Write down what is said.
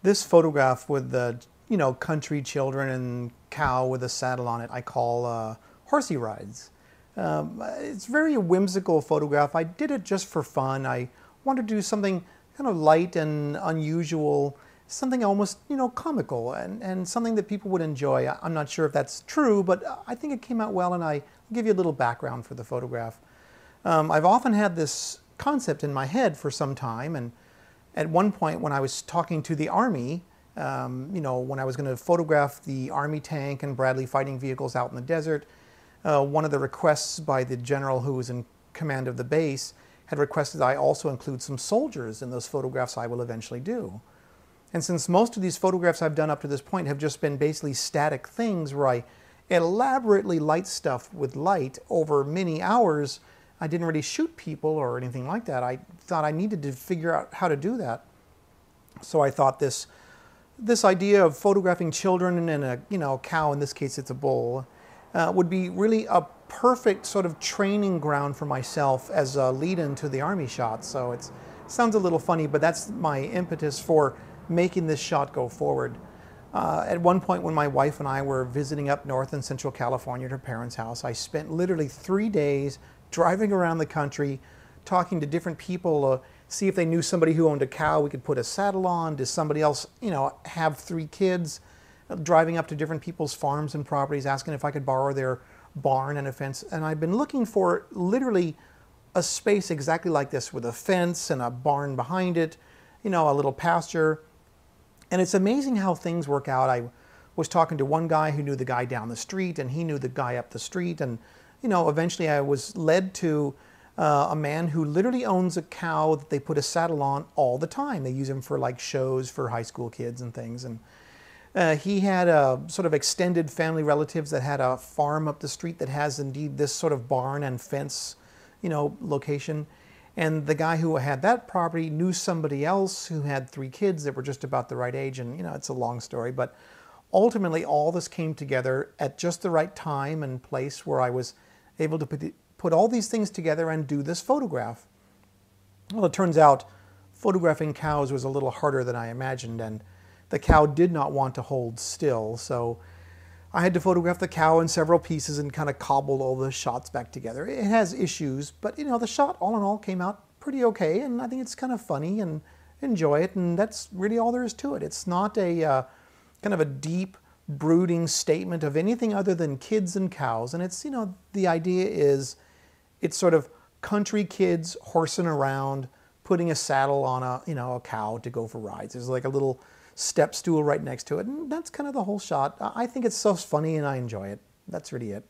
This photograph with the, country children and cow with a saddle on it, I call horsey rides. It's a very whimsical photograph. I did it just for fun. I wanted to do something kind of light and unusual, something almost, comical, and something that people would enjoy. I'm not sure if that's true, but I think it came out well, and I'll give you a little background for the photograph. I've often had this concept in my head for some time, and at one point when I was talking to the Army, when I was going to photograph the Army tank and Bradley fighting vehicles out in the desert, one of the requests by the general who was in command of the base had requested I also include some soldiers in those photographs I will eventually do. And since most of these photographs I've done up to this point have just been basically static things where I elaborately light stuff with light over many hours, I didn't really shoot people or anything like that. I thought I needed to figure out how to do that. So I thought this idea of photographing children and a cow, in this case it's a bull, would be really a perfect sort of training ground for myself as a lead-in to the Army shot. So it sounds a little funny, but that's my impetus for making this shot go forward. At one point when my wife and I were visiting up north in Central California at her parents' house, I spent literally 3 days driving around the country, talking to different people, see if they knew somebody who owned a cow we could put a saddle on. Does somebody else, have 3 kids? Driving up to different people's farms and properties, asking if I could borrow their barn and a fence. And I've been looking for literally a space exactly like this with a fence and a barn behind it, a little pasture. And it's amazing how things work out. I was talking to one guy who knew the guy down the street, and he knew the guy up the street. And, eventually I was led to a man who literally owns a cow that they put a saddle on all the time. They use him for like shows for high school kids and things. And he had a sort of extended family relatives that had a farm up the street that has indeed this sort of barn and fence, location. And the guy who had that property knew somebody else who had 3 kids that were just about the right age. And, it's a long story, but ultimately all this came together at just the right time and place where I was able to put all these things together and do this photograph. Well, it turns out photographing cows was a little harder than I imagined, and the cow did not want to hold still, so I had to photograph the cow in several pieces and kind of cobble all the shots back together. It has issues, but the shot all in all came out pretty okay, and I think it's kind of funny and enjoy it, and that's really all there is to it. It's not a kind of a deep, brooding statement of anything other than kids and cows, and it's, the idea is it's sort of country kids horsing around, putting a saddle on a cow to go for rides. There's like a little step stool right next to it, and that's kind of the whole shot. I think it's so funny and I enjoy it. That's really it.